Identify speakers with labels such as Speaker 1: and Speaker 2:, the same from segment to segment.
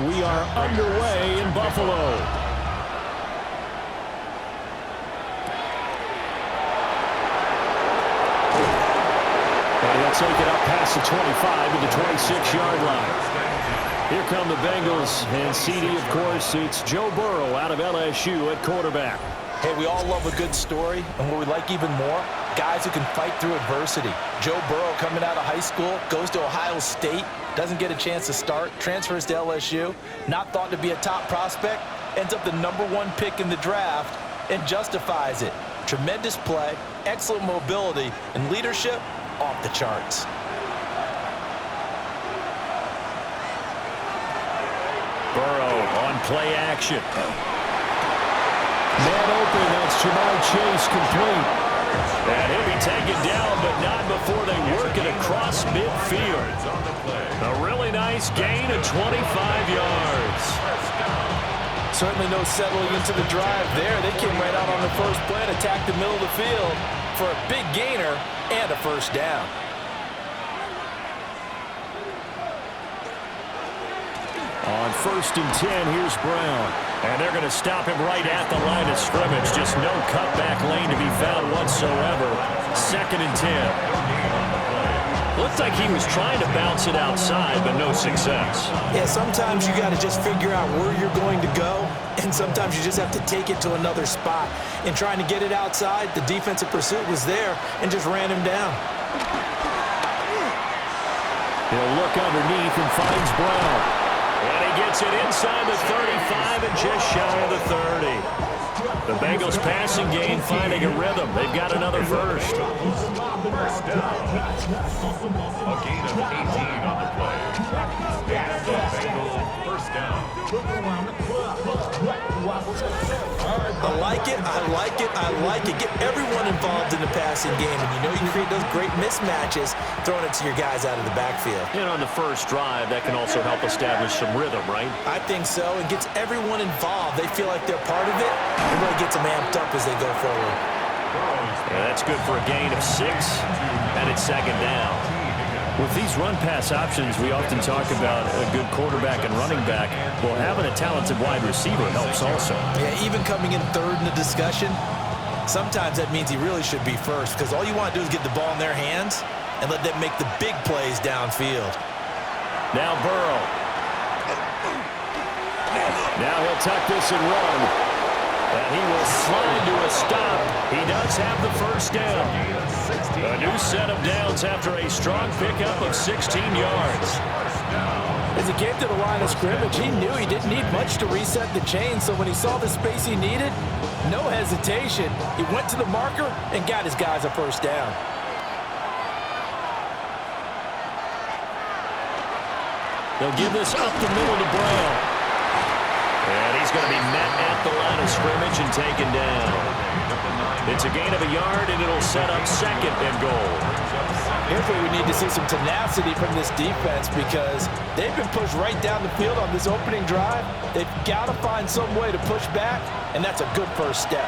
Speaker 1: and we are underway in Buffalo. And he'll take it up past the 25 to the 26-yard line. Here come the Bengals, and CD, of course, it's Joe Burrow out of LSU at quarterback.
Speaker 2: Hey, we all love a good story, and what we like even more, guys who can fight through adversity. Joe Burrow coming out of high school, goes to Ohio State, doesn't get a chance to start, transfers to LSU, not thought to be a top prospect, ends up the #1 pick in the draft, and justifies it. Tremendous play, excellent mobility, and leadership off the charts.
Speaker 1: Burrow on play action. Man open, that's Jamar Chase complete. And he'll be taken down, but not before they work it across midfield. A really nice gain of 25 yards.
Speaker 2: Certainly no settling into the drive there. They came right out on the first play and attacked the middle of the field for a big gainer and a first down.
Speaker 1: On 1st and 10, here's Brown. And they're going to stop him right at the line of scrimmage. Just no cutback lane to be found whatsoever. 2nd and 10. Looked like he was trying to bounce it outside, but no success.
Speaker 2: Yeah, sometimes you got to just figure out where you're going to go, and sometimes you just have to take it to another spot. In trying to get it outside, the defensive pursuit was there and just ran him down.
Speaker 1: He'll look underneath and finds Brown. And he gets it inside the 35 and just shy of the 30. The Bengals passing game finding a rhythm. They've got another first.
Speaker 3: First down. A gain of 18 on the play. And the Bengals first down.
Speaker 2: I like it, I like it, I like it. Get everyone involved in the passing game. And you know you create those great mismatches throwing it to your guys out of the backfield.
Speaker 1: And on the first drive, that can also help establish some rhythm, right?
Speaker 2: I think so. It gets everyone involved. They feel like they're part of it. It really gets them amped up as they go forward.
Speaker 1: Yeah, that's good for a gain of 6. And it's 2nd down. With these run-pass options, we often talk about a good quarterback and running back. Well, having a talented wide receiver helps also.
Speaker 2: Yeah, even coming in third in the discussion, sometimes that means he really should be first because all you want to do is get the ball in their hands and let them make the big plays downfield.
Speaker 1: Now Burrow. Now he'll tuck this and run. And he will slide to a stop. He does have the first down. A new set of downs after a strong pickup of 16 yards.
Speaker 2: As he came to the line of scrimmage, he knew he didn't need much to reset the chain, so when he saw the space he needed, no hesitation. He went to the marker and got his guys a first down.
Speaker 1: They'll give this up the middle to Brown. And he's going to be met at the line of scrimmage and taken down. It's a gain of a yard, and it'll set up 2nd and goal.
Speaker 2: Here's where we need to see some tenacity from this defense because they've been pushed right down the field on this opening drive. They've got to find some way to push back, and that's a good first step.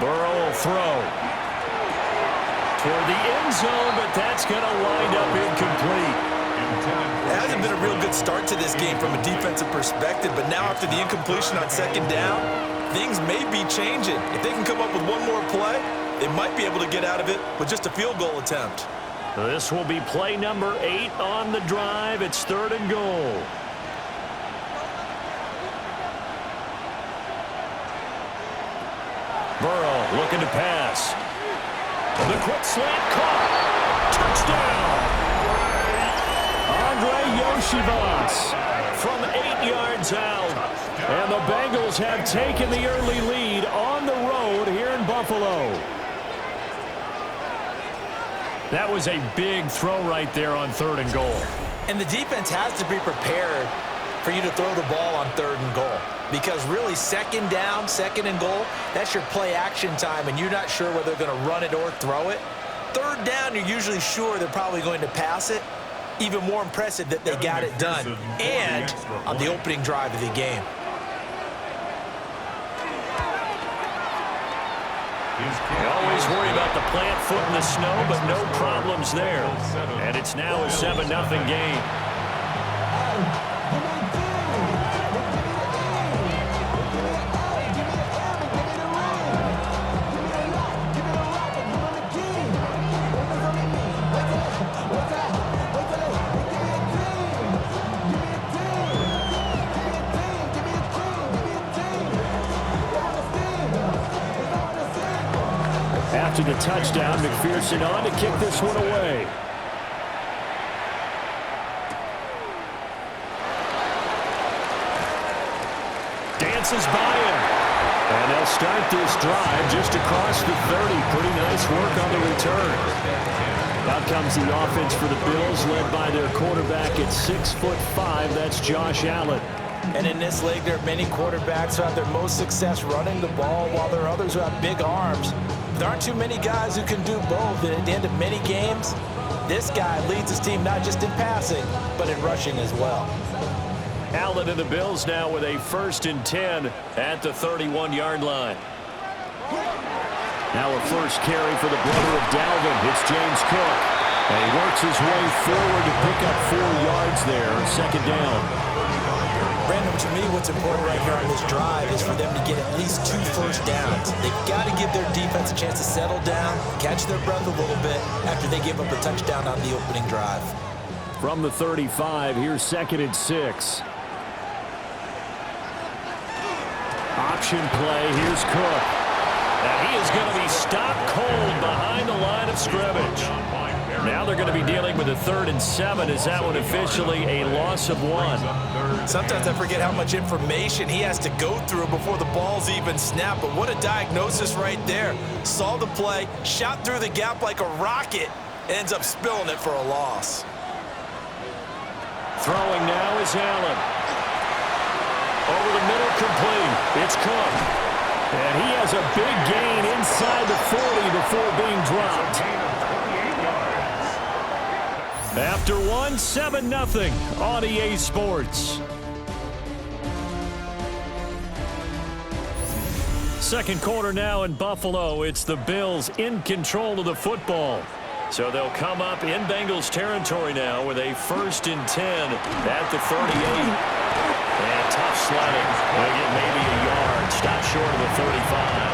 Speaker 1: Burrow will throw toward the end zone, but that's going to wind up incomplete.
Speaker 2: It hasn't been a real good start to this game from a defensive perspective, but now after the incompletion on 2nd down, things may be changing. If they can come up with one more play, they might be able to get out of it with just a field goal attempt.
Speaker 1: This will be play number 8 on the drive. It's 3rd and goal. Burrow looking to pass. The quick slant caught. Touchdown. Andre Yoshivas from 8 yards out. And the Bengals have taken the early lead on the road here in Buffalo. That was a big throw right there on 3rd and goal.
Speaker 2: And the defense has to be prepared for you to throw the ball on 3rd and goal. Because really 2nd down, 2nd and goal, that's your play action time, and you're not sure whether they're going to run it or throw it. 3rd down, you're usually sure they're probably going to pass it. Even more impressive that they got it done. And on the opening drive of the game.
Speaker 1: He always worry about the plant foot in the snow, but no problems there. And it's now a 7-0 game. After the touchdown, McPherson on to kick this one away. Dances by him. And they'll start this drive just across the 30. Pretty nice work on the return. Out comes the offense for the Bills, led by their quarterback at 6'5". That's Josh Allen.
Speaker 2: And in this league, there are many quarterbacks who have their most success running the ball, while there are others who have big arms. There aren't too many guys who can do both, and at the end of many games, this guy leads his team not just in passing, but in rushing as well.
Speaker 1: Allen and the Bills now with a 1st and 10 at the 31-yard line. Now a first carry for the brother of Dalvin. It's James Cook. And he works his way forward to pick up 4 yards there, 2nd down.
Speaker 2: Brandon, to me, what's important right here on this drive is for them to get at least 2 first downs. They've got to give their defense a chance to settle down, catch their breath a little bit after they give up a touchdown on the opening drive.
Speaker 1: From the 35, here's 2nd and 6. Option play, here's Cook. And he is going to be stopped cold behind the line of scrimmage. Now they're going to be dealing with a 3rd and 7. Is that one officially a loss of 1?
Speaker 2: Sometimes I forget how much information he has to go through before the ball's even snapped. But what a diagnosis right there. Saw the play, shot through the gap like a rocket, ends up spilling it for a loss.
Speaker 1: Throwing now is Allen. Over the middle, complete. It's Cook. And he has a big gain inside the 40 before being dropped. After 7-0 on EA Sports. Second quarter now in Buffalo. It's the Bills in control of the football. So they'll come up in Bengals territory now with a 1st and 10 at the 38. And tough sledding. They'll get maybe a yard. Stop short of the 35.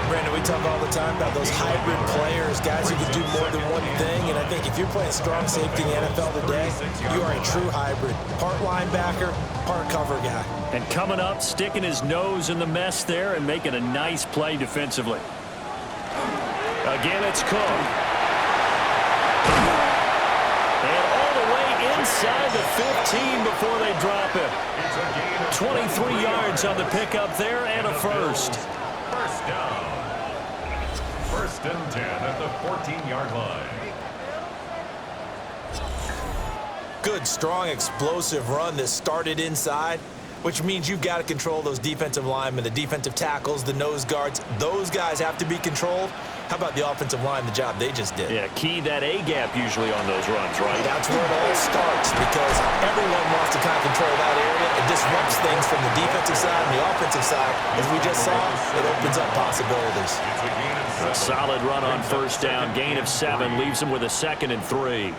Speaker 2: Brandon, we talk all the time about those hybrid players, guys who can do more than one thing. And I think if you're playing strong safety in the NFL today, you are a true hybrid. Part linebacker, part cover guy.
Speaker 1: And coming up, sticking his nose in the mess there and making a nice play defensively. Again, it's Cook. And all the way inside the 15 before they drop him. 23 yards on the pickup there and a first.
Speaker 3: First down. 1st and 10 at the 14-yard line.
Speaker 2: Good, strong, explosive run that started inside, which means you've got to control those defensive linemen, the defensive tackles, the nose guards. Those guys have to be controlled. How about the offensive line, the job they just did?
Speaker 1: Yeah, key that A-gap usually on those runs, right?
Speaker 2: That's where it all starts, because everyone wants to kind of control that area. It disrupts things from the defensive side and the offensive side. As we just saw, it opens up possibilities.
Speaker 1: A solid run on 1st down. Gain of 7 leaves them with a 2nd and 3.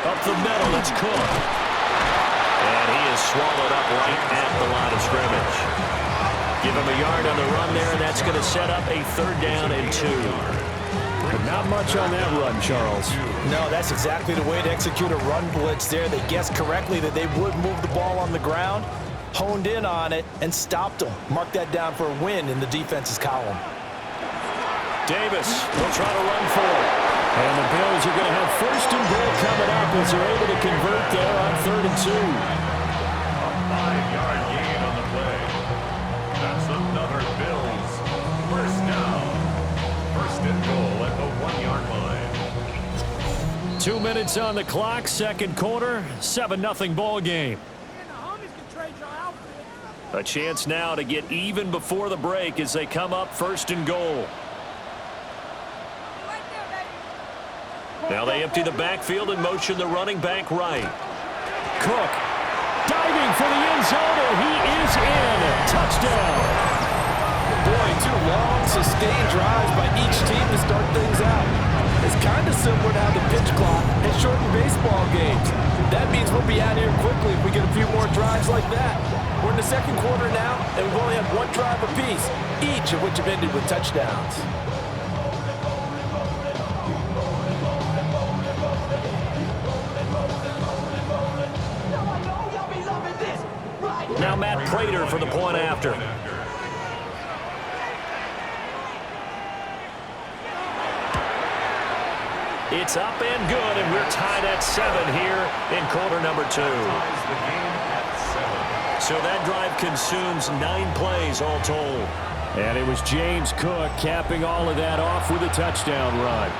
Speaker 1: Up the middle, it's Cook. And he is swallowed up right at the line of scrimmage. Give him a yard on the run there, and that's going to set up a 3rd down and 2. But not much on that run, Charles.
Speaker 2: No, that's exactly the way to execute a run blitz there. They guessed correctly that they would move the ball on the ground, honed in on it, and stopped them. Mark that down for a win in the defense's column.
Speaker 1: Davis will try to run for it. And the Bills are going to have 1st and goal coming up as they're able to convert there on 3rd and 2.
Speaker 3: A 5-yard gain on the play. That's another Bills. 1st down. 1st and goal at the 1-yard line.
Speaker 1: 2 minutes on the clock, 2nd quarter, 7-0 ball game. A chance now to get even before the break as they come up 1st and goal. Now they empty the backfield and motion the running back right. Cook diving for the end zone, and he is in. Touchdown.
Speaker 2: Boy, 2 long, sustained drives by each team to start things out. It's kind of similar to how the pitch clock has shortened baseball games. That means we'll be out here quickly if we get a few more drives like that. We're in the second quarter now, and we've only had 1 drive apiece, each of which have ended with touchdowns.
Speaker 1: Now Matt Prater for the point after. It's up and good, and we're tied at 7 here in quarter number 2. So that drive consumes 9 plays all told. And it was James Cook capping all of that off with a touchdown run.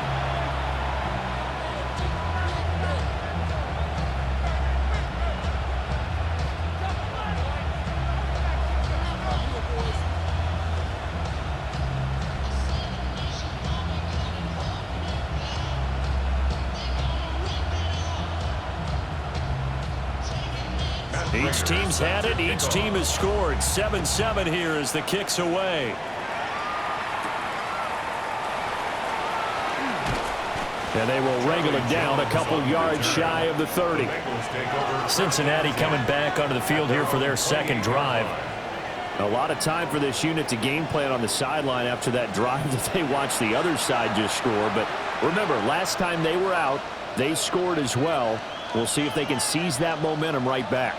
Speaker 1: Each team's had it. Each team has scored. 7-7 here as the kick's away. And they will wrangle it down a couple yards shy of the 30. Cincinnati coming back onto the field here for their second drive. A lot of time for this unit to game plan on the sideline after that drive that they watched the other side just score. But remember, last time they were out, they scored as well. We'll see if they can seize that momentum right back.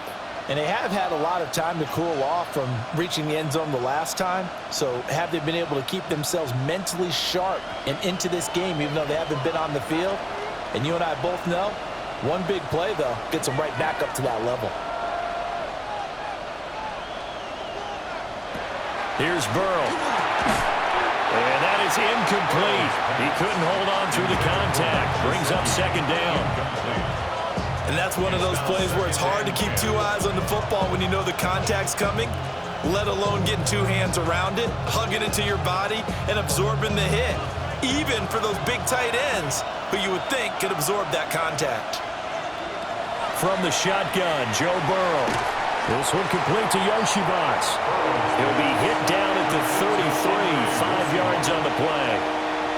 Speaker 2: And they have had a lot of time to cool off from reaching the end zone the last time. So have they been able to keep themselves mentally sharp and into this game even though they haven't been on the field? And you and I both know, one big play, though, gets them right back up to that level.
Speaker 1: Here's Burrow. And that is incomplete. He couldn't hold on through the contact. Brings up second down.
Speaker 2: And that's one of those plays where it's hard to keep 2 eyes on the football when you know the contact's coming, let alone getting 2 hands around it, hugging it to your body, and absorbing the hit, even for those big tight ends who you would think could absorb that contact.
Speaker 1: From the shotgun, Joe Burrow. This one complete to Yoshibas. He'll be hit down at the 33, 5 yards on the play.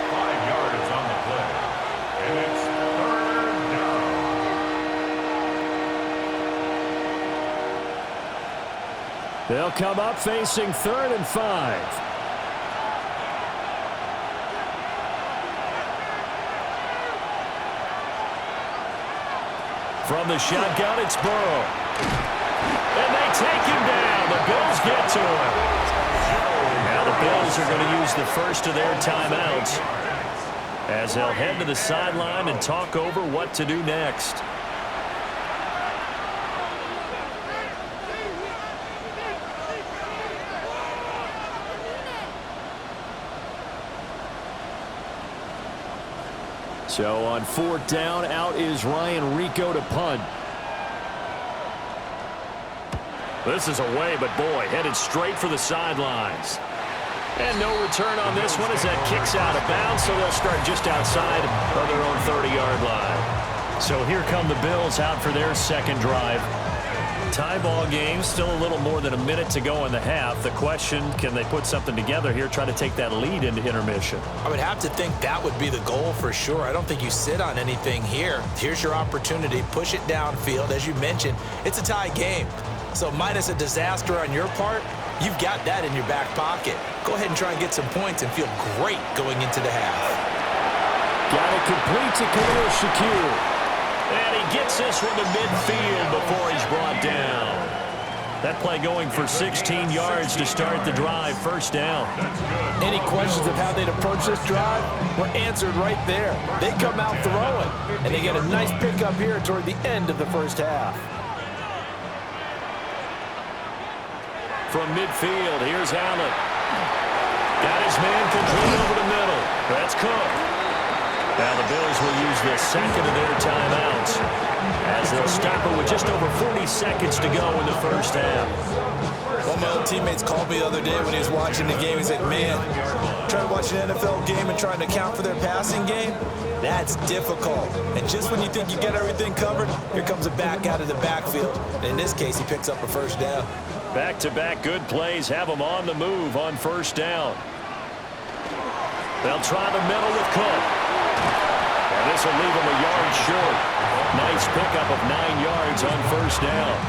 Speaker 3: 5 yards on the play. And it's third down.
Speaker 1: They'll come up facing 3rd and 5. From the shotgun, it's Burrow. And they take him down. The Bills get to him. Now the Bills are going to use the first of their timeouts as they'll head to the sideline and talk over what to do next. So on 4th down, out is Ryan Rico to punt. This is away, but boy, headed straight for the sidelines. And no return on this one as that kicks out of bounds, so they'll start just outside of their own 30-yard line. So here come the Bills out for their second drive. Tie ball game, still a little more than a minute to go in the half. The question, can they put something together here, try to take that lead into intermission?
Speaker 2: I would have to think that would be the goal for sure. I don't think you sit on anything here. Here's your opportunity. Push it downfield. As you mentioned, it's a tie game. So minus a disaster on your part, you've got that in your back pocket. Go ahead and try and get some points and feel great going into the half.
Speaker 1: Got it complete to Khalil Shakir. And he gets this one to midfield before he's brought down. That play going for 16 yards to start the drive. First down.
Speaker 2: Any questions of how they'd approach this drive were answered right there. They come out throwing, and they get a nice pickup here toward the end of the first half.
Speaker 1: From midfield, here's Allen. Got his man complete over the middle. That's Cook. Now the Bills will use the second of their timeouts as they'll stop it with just over 40 seconds to go in the first half.
Speaker 2: One of my old teammates called me the other day when he was watching the game. He's like, man, trying to watch an NFL game and trying to account for their passing game, That's difficult. And just when you think you get everything covered, here comes a back out of the backfield. And in this case, he picks up a first down.
Speaker 1: Back-to-back good plays have them on the move on first down. They'll try the middle with Cook. And this will leave them a yard short. Nice pickup of 9 yards on first down.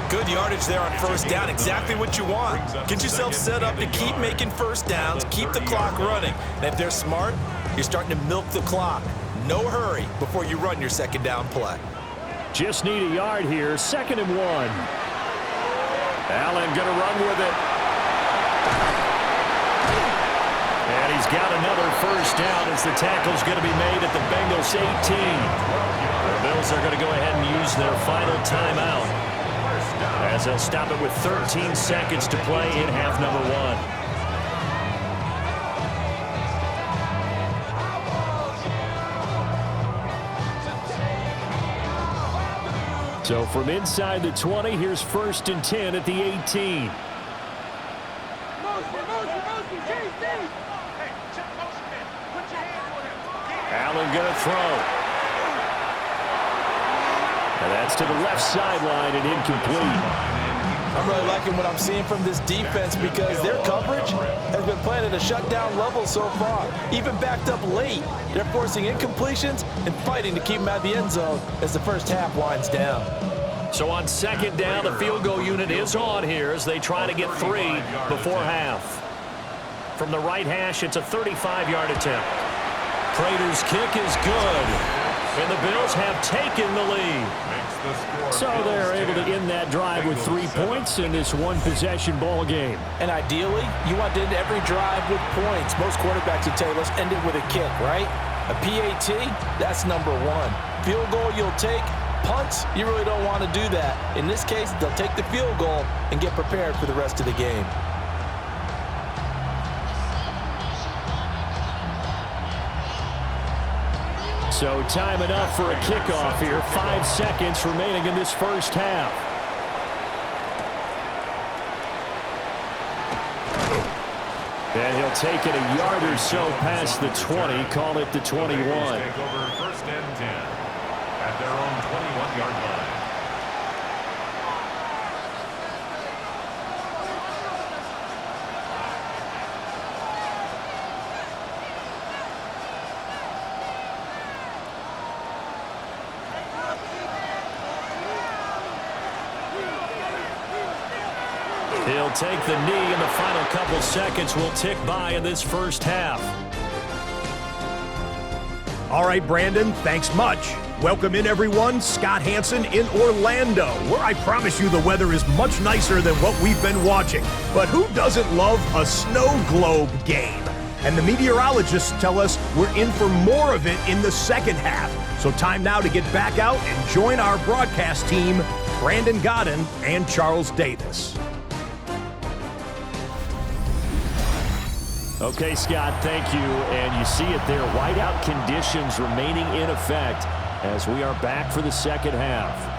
Speaker 2: Good yardage there on first down. Exactly what you want. Get yourself set up to keep making first downs, keep the clock running. And if they're smart, you're starting to milk the clock. No hurry before you run your second down play.
Speaker 1: Just need a yard here. 2nd and 1. Allen going to run with it. And he's got another first down as the tackle's going to be made at the Bengals 18. The Bills are going to go ahead and use their final timeout as they'll stop it with 13 seconds to play in half number 1. So from inside the 20, here's 1st and 10 at the 18. Allen going to throw. And that's to the left sideline and incomplete.
Speaker 2: I'm really liking what I'm seeing from this defense because their coverage has been playing at a shutdown level so far. Even backed up late, they're forcing incompletions and fighting to keep them out of the end zone as the first half winds down.
Speaker 1: So on 2nd down, the field goal unit is on here as they try to get 3 before half. From the right hash, it's a 35-yard attempt. Prater's kick is good, and the Bills have taken the lead. So they're able to end that drive with 3 points in this one-possession ball game.
Speaker 2: And ideally, you want to end every drive with points. Most quarterbacks would tell you, let's end it with a kick, right? A PAT, that's number 1. Field goal you'll take. Punts, you really don't want to do that. In this case, they'll take the field goal and get prepared for the rest of the game.
Speaker 1: So time enough for a kickoff here. 5 seconds remaining in this first half. And he'll take it a yard or so past the 20. Call it the 21.
Speaker 3: Take over 1st and 10 at their own 21-yard line.
Speaker 1: He'll take the knee, and the final couple seconds will tick by in this first half.
Speaker 4: All right, Brandon, thanks much. Welcome in, everyone. Scott Hansen in Orlando, where I promise you the weather is much nicer than what we've been watching. But who doesn't love a snow globe game? And the meteorologists tell us we're in for more of it in the second half. So time now to get back out and join our broadcast team, Brandon Godden and Charles Davis.
Speaker 1: Okay, Scott, thank you. And you see it there, whiteout conditions remaining in effect as we are back for the second half.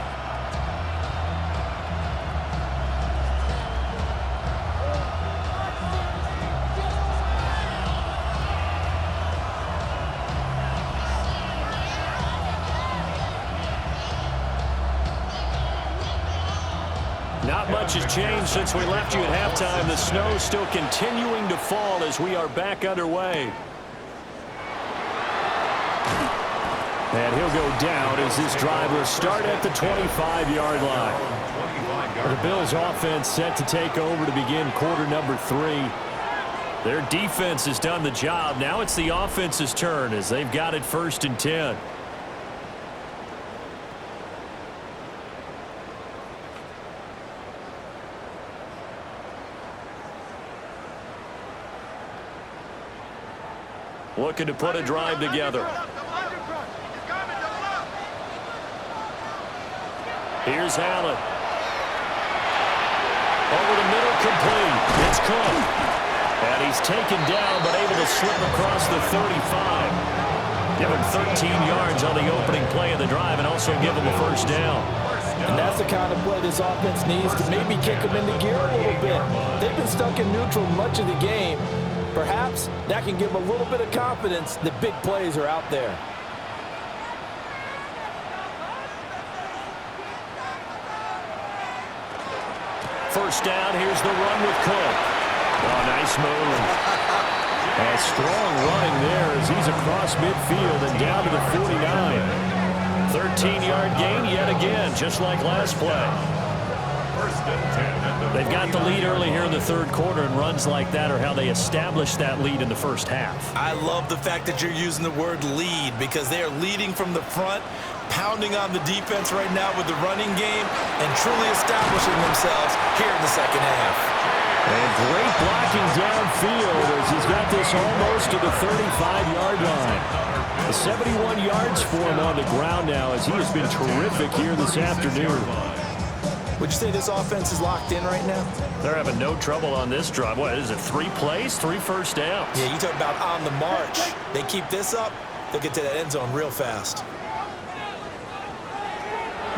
Speaker 1: Not much has changed since we left you at halftime. The snow still continuing to fall as we are back underway. And he'll go down as this drive will start at the 25-yard line. The Bills offense set to take over to begin quarter number 3. Their defense has done the job. Now it's the offense's turn as they've got it 1st and 10. Looking to put a drive together. Here's Allen. Over the middle, complete. It's Cook. And he's taken down, but able to slip across the 35. Give him 13 yards on the opening play of the drive and also give him a first down.
Speaker 2: And that's the kind of play this offense needs to maybe kick them into gear a little bit. They've been stuck in neutral much of the game. Perhaps that can give him a little bit of confidence that big plays are out there.
Speaker 1: First down, here's the run with Cook. Oh, nice move. A strong running there as he's across midfield and down to the 49. 13-yard gain yet again, just like last play.
Speaker 3: First and 10 at the
Speaker 1: They've got the lead early here in the third quarter, and runs like that are how they establish that lead in the first half.
Speaker 2: I love the fact that you're using the word lead because they are leading from the front, pounding on the defense right now with the running game, and truly establishing themselves here in the second half.
Speaker 1: And great blocking downfield as he's got this almost to the 35-yard line. 71 yards for him on the ground now as he has been terrific here this afternoon.
Speaker 2: Would you say this offense is locked in right now?
Speaker 1: They're having no trouble on this drive. What is it, 3 plays, 3 first downs?
Speaker 2: Yeah, you talk about on the march. They keep this up, they'll get to that end zone real fast.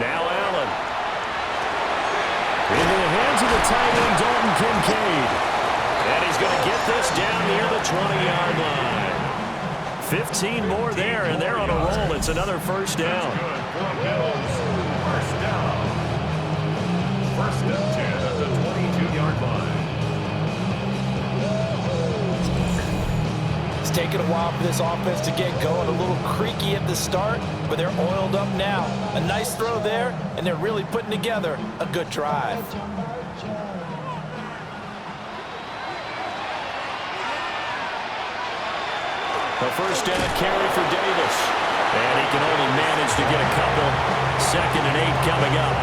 Speaker 1: Now Allen. Into the hands of the tight end, Dalton Kincaid. And he's going to get this down near the 20-yard line. 15 more there, and they're on a roll. It's another first down.
Speaker 3: First down. First and 10 at the 22-yard line.
Speaker 2: It's taken a while for this offense to get going. A little creaky at the start, but they're oiled up now. A nice throw there, and they're really putting together a good drive.
Speaker 1: The first down carry for Davis. And he can only manage to get a couple. 2nd and 8 coming up.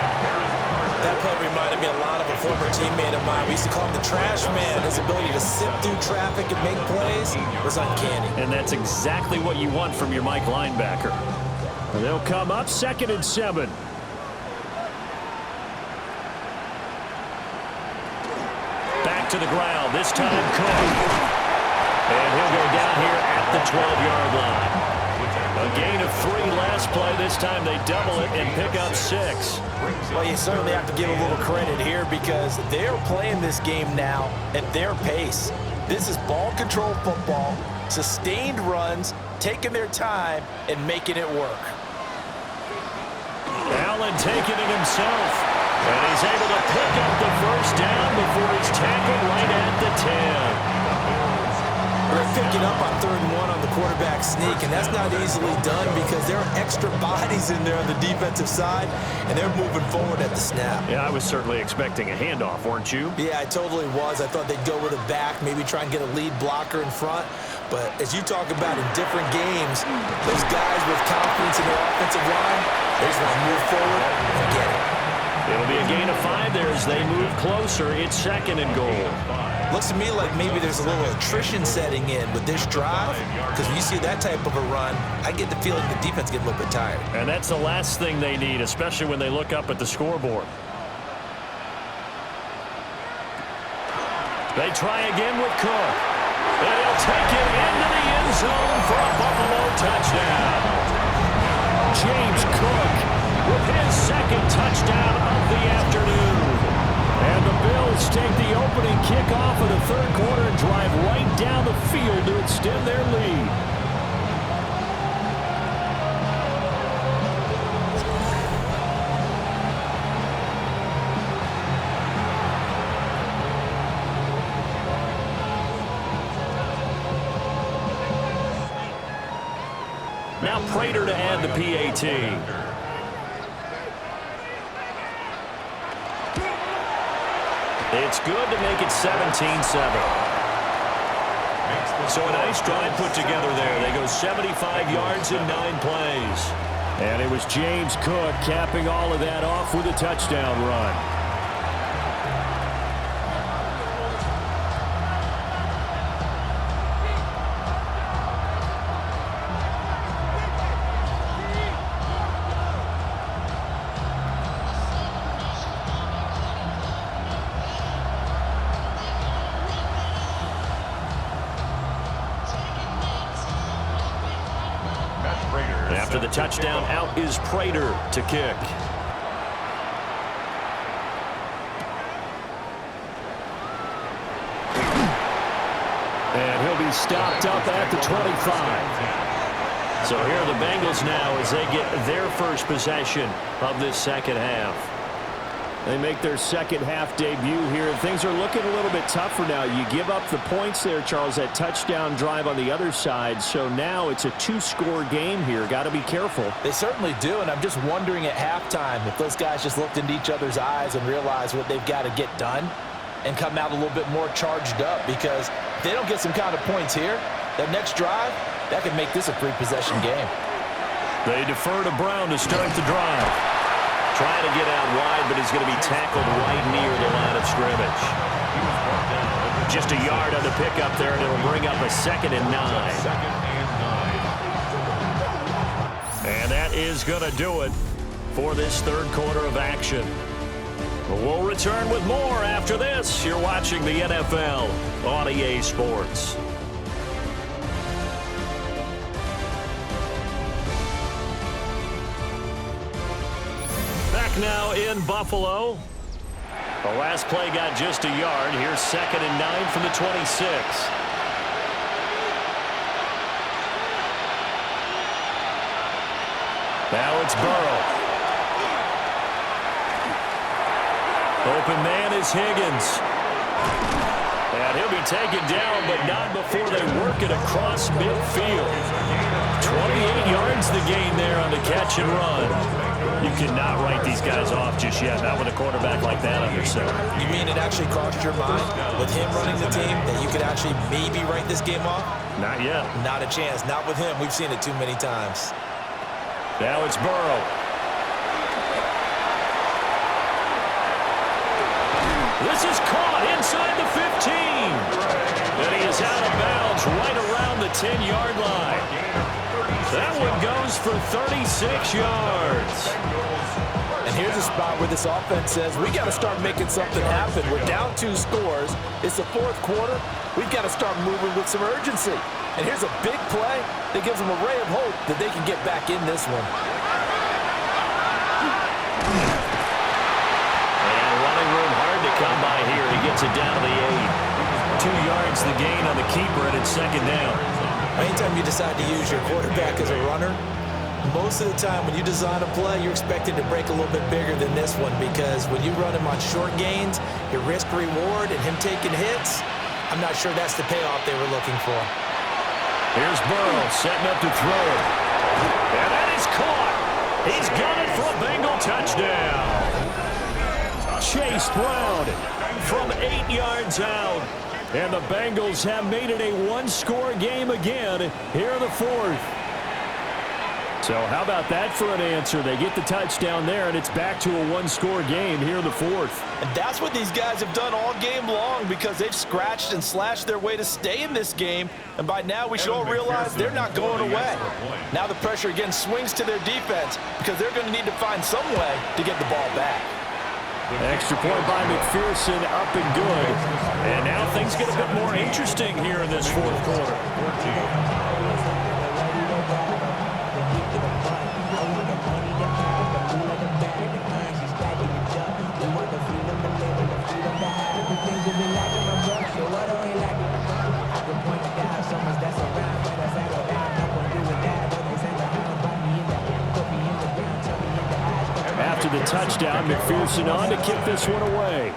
Speaker 2: That play reminded me a lot of a former teammate of mine. We used to call him the trash man. His ability to sift through traffic and make plays was uncanny.
Speaker 1: And that's exactly what you want from your Mike linebacker. And they'll come up 2nd and 7. Back to the ground. This time Cook. And he'll go down here at the 12-yard line. A gain of 3 last play. This time they double it and pick up 6.
Speaker 2: Well, you certainly have to give a little credit here because they're playing this game now at their pace. This is ball control football, sustained runs, taking their time and making it work.
Speaker 1: Allen taking it himself. And he's able to pick up the first down before he's tackled right at the 10.
Speaker 2: They're picking up on 3rd and 1 on the quarterback sneak, and that's not easily done because there are extra bodies in there on the defensive side, and they're moving forward at the snap.
Speaker 1: Yeah, I was certainly expecting a handoff, weren't you?
Speaker 2: Yeah, I totally was. I thought they'd go with a back, maybe try and get a lead blocker in front. But as you talk about in different games, those guys with confidence in their offensive line, they just want to move forward and get it.
Speaker 1: It'll be a gain of 5 there as they move closer. It's 2nd and goal.
Speaker 2: Looks to me like maybe there's a little attrition setting in with this drive because when you see that type of a run, I get the feeling the defense get a little bit tired.
Speaker 1: And that's the last thing they need, especially when they look up at the scoreboard. They try again with Cook. And he'll take it into the end zone for a Buffalo touchdown. James Cook with his 2nd touchdown of the afternoon. And the Bills take the opening kickoff of the third quarter and drive right down the field to extend their lead. Now Prater to add the PAT. It's good to make it 17-7. So a nice drive put together there. They go 75 yards in 9 plays. And it was James Cook capping all of that off with a touchdown run. After the touchdown, out is Prater to kick. And he'll stopped up at the 25. So here are the Bengals now as they get their first possession of this second half. They make their second half debut here, and things are looking a little bit tougher now. You give up the points there, Charles, that touchdown drive on the other side. So now it's a two-score game here. Got to be careful.
Speaker 2: They certainly do, and I'm just wondering at halftime if those guys just looked into each other's eyes and realized what they've got to get done and come out a little bit more charged up, because if they don't get some kind of points here, that next drive, that could make this a three-possession game.
Speaker 1: They defer to Brown to start the drive. Trying to get out wide, but he's going to be tackled right near the line of scrimmage. Just a yard on the pickup there, and it'll bring up a 2nd and 9. And that is going to do it for this third quarter of action. We'll return with more after this. You're watching the NFL on EA Sports. Now in Buffalo. The last play got just a yard. Here's 2nd and 9 from the 26. Now it's Burrow. Open man is Higgins. And he'll be taken down, but not before they work it across midfield. 28 yards the gain there on the catch and run. You cannot write these guys off just yet, not with a quarterback like that on your center.
Speaker 2: You mean it actually crossed your mind with him running the team that you could actually maybe write this game off?
Speaker 1: Not yet.
Speaker 2: Not a chance. Not with him. We've seen it too many times.
Speaker 1: Now it's Burrow. This is caught inside the 15. And he is out of bounds right around the 10-yard line. That one goes for 36 yards.
Speaker 2: And here's a spot where this offense says, we got to start making something happen. We're down 2 scores. It's the fourth quarter. We've got to start moving with some urgency. And here's a big play that gives them a ray of hope that they can get back in this one.
Speaker 1: And running room hard to come by here. He gets it down to the 8. 2 yards the gain on the keeper, and it's 2nd down.
Speaker 2: Anytime you decide to use your quarterback as a runner, most of the time when you design a play, you're expected to break a little bit bigger than this one, because when you run him on short gains, your risk-reward and him taking hits, I'm not sure that's the payoff they were looking for.
Speaker 1: Here's Burrow setting up to throw it. And that is caught. He's got it for a Bengal touchdown. Chase Brown from 8 yards out. And the Bengals have made it a one-score game again here in the fourth. So how about that for an answer? They get the touchdown there, and it's back to a one-score game here in the fourth.
Speaker 2: And that's what these guys have done all game long, because they've scratched and slashed their way to stay in this game. And by now we should all realize they're not going away. Now the pressure again swings to their defense, because they're going to need to find some way to get the ball back.
Speaker 1: Extra point by McPherson, up and good. And now things get a bit more interesting here in this fourth quarter. After the touchdown, McPherson on to kick this one away.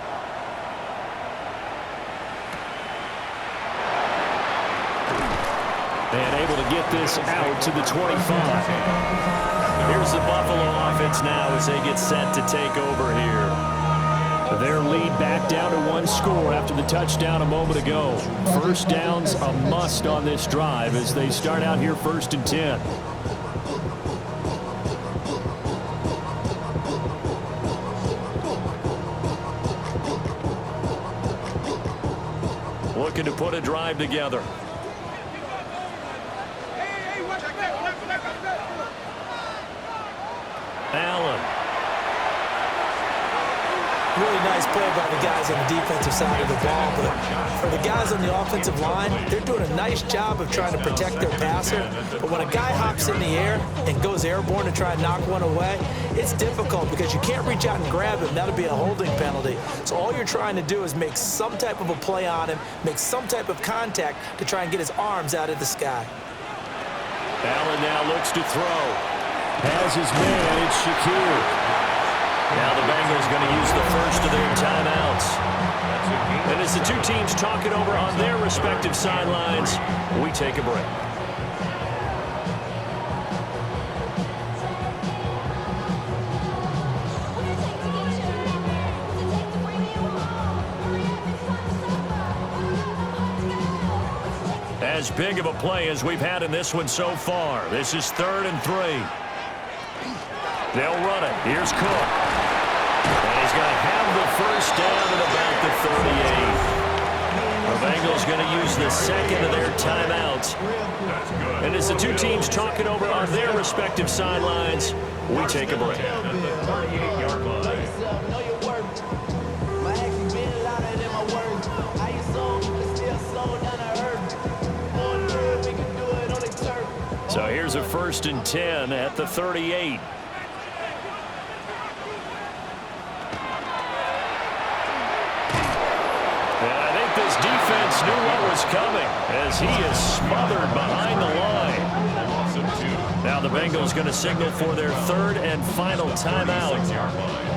Speaker 1: And able to get this out to the 25. Here's the Buffalo offense now as they get set to take over here. Their lead back down to one score after the touchdown a moment ago. First down's a must on this drive as they start out here 1st and 10. Looking to put a drive together. Allen.
Speaker 2: Really nice play by the guys on the defensive side of the ball, but for the guys on the offensive line, they're doing a nice job of trying to protect their passer. But when a guy hops in the air and goes airborne to try and knock one away, it's difficult because you can't reach out and grab him. That'll be a holding penalty. So all you're trying to do is make some type of a play on him, make some type of contact to try and get his arms out of the sky.
Speaker 1: Allen now looks to throw. Has his man, it's Shakir. Now the Bengals going to use the first of their timeouts. And as the two teams talk it over on their respective sidelines, we take a break. As big of a play as we've had in this one so far. This is 3rd and 3. They'll run it. Here's Cook. And he's going to have the first down at about the 38. The Bengals going to use the second of their timeouts. And as the two teams talk it over on their respective sidelines, we take a break. So here's a 1st and 10 at the 38. This defense knew what was coming as he is smothered behind the line. Now the Bengals going to signal for their 3rd and final timeout.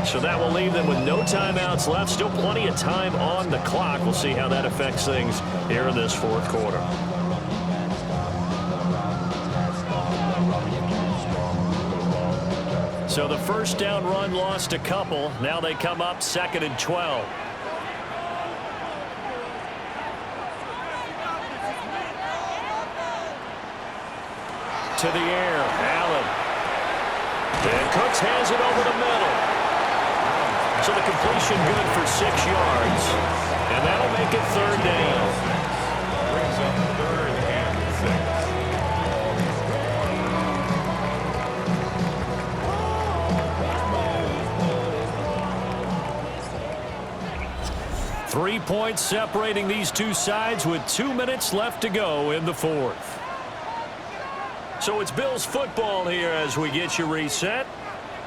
Speaker 1: So that will leave them with no timeouts left. Still plenty of time on the clock. We'll see how that affects things here in this 4th quarter. So the first down run lost a couple. Now they come up 2nd and 12. To the air, Allen. And Cooks has it over the middle. So the completion good for 6 yards. And that'll make it 3rd down.
Speaker 3: Brings up 3rd and 6.
Speaker 1: 3 points separating these two sides with 2 minutes left to go in the 4th. So it's Bills football here as we get you reset.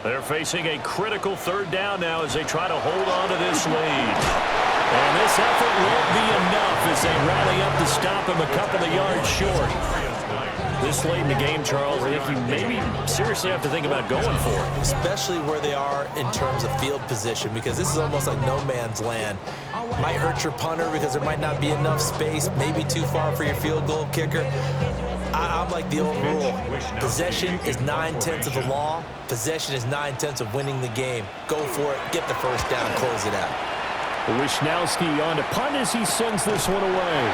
Speaker 1: They're facing a critical 3rd down now as they try to hold on to this lead. And this effort won't be enough as they rally up to stop him a couple of yards short. This late in the game, Charles, I think you maybe seriously have to think about going for it.
Speaker 2: Especially where they are in terms of field position, because this is almost like no man's land. Might hurt your punter because there might not be enough space, maybe too far for your field goal kicker. I'm like the old rule. Possession is 9/10 of the law. Possession is 9/10 of winning the game. Go for it. Get the first down. Close it out.
Speaker 1: Wishnowski on to punt as he sends this one away.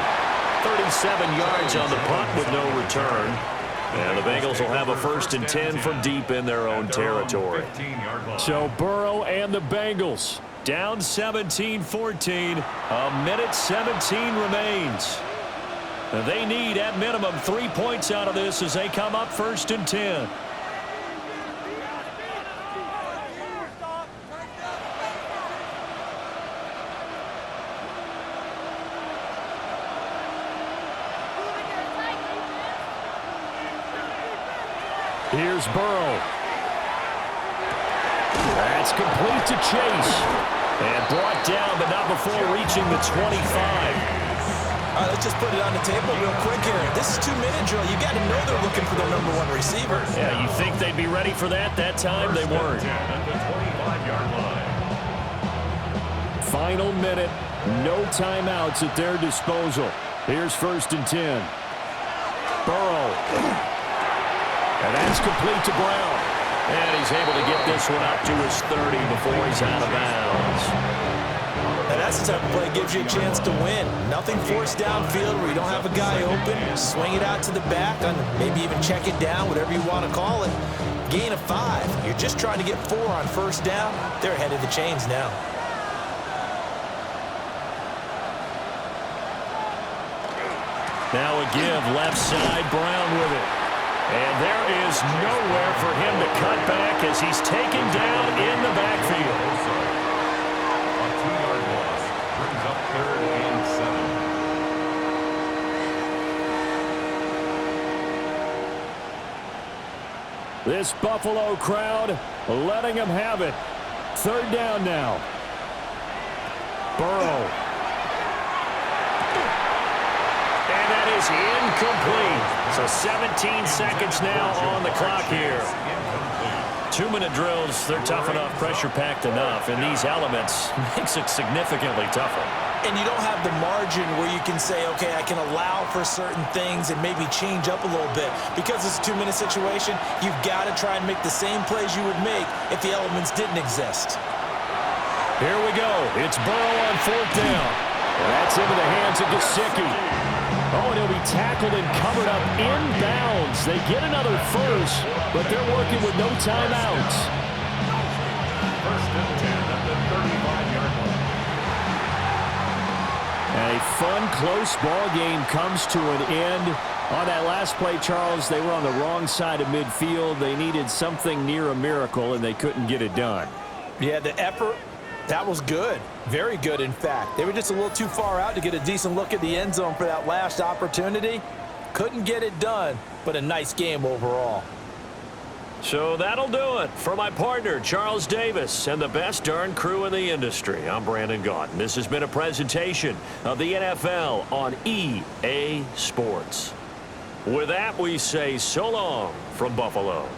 Speaker 1: 37 yards on the punt with no return. And the Bengals will have a 1st and 10 from deep in their own territory. So Burrow and the Bengals down 17-14. A minute 17 remains. They need, at minimum, 3 points out of this as they come up 1st and 10. Here's Burrow. That's complete to Chase. And brought down, but not before reaching the 25.
Speaker 2: All right, let's just put it on the table real quick here. This is 2-minute drill. You got to know they're looking for their #1 receiver.
Speaker 1: Yeah, you think they'd be ready for that? That time they weren't.
Speaker 3: At the 25-yard line.
Speaker 1: Final minute. No timeouts at their disposal. Here's 1st and 10. Burrow. And that's complete to Brown. And he's able to get this one up to his 30 before he's out of bounds.
Speaker 2: And that's the type of play that gives you a chance to win. Nothing forced downfield where you don't have a guy open. Swing it out to the back, and maybe even check it down, whatever you want to call it. Gain of 5. You're just trying to get 4 on 1st down. They're ahead of the chains now.
Speaker 1: Now a give, left side, Brown with it. And there is nowhere for him to cut back as he's taken down in the backfield.
Speaker 3: 3rd and 7.
Speaker 1: This Buffalo crowd letting them have it. 3rd down now. Burrow. And that is incomplete. So 17 seconds now on the clock here. 2-minute drills, they're tough enough, pressure-packed enough, and these elements makes it significantly tougher.
Speaker 2: And you don't have the margin where you can say, okay, I can allow for certain things and maybe change up a little bit. Because it's a 2-minute situation, you've got to try and make the same plays you would make if the elements didn't exist.
Speaker 1: Here we go. It's Burrow on 4th down. That's into the hands of Gesicki. Oh, and he'll be tackled and covered up inbounds. They get another first, but they're working with no timeouts.
Speaker 3: 1st and 10 at the 35-yard line.
Speaker 1: A fun, close ball game comes to an end. On that last play, Charles, they were on the wrong side of midfield. They needed something near a miracle, and they couldn't get it done.
Speaker 2: Yeah, the effort, that was good. Very good, in fact. They were just a little too far out to get a decent look at the end zone for that last opportunity. Couldn't get it done, but a nice game overall.
Speaker 1: So that'll do it for my partner, Charles Davis, and the best darn crew in the industry. I'm Brandon Gaudin. This has been a presentation of the NFL on EA Sports. With that, we say so long from Buffalo.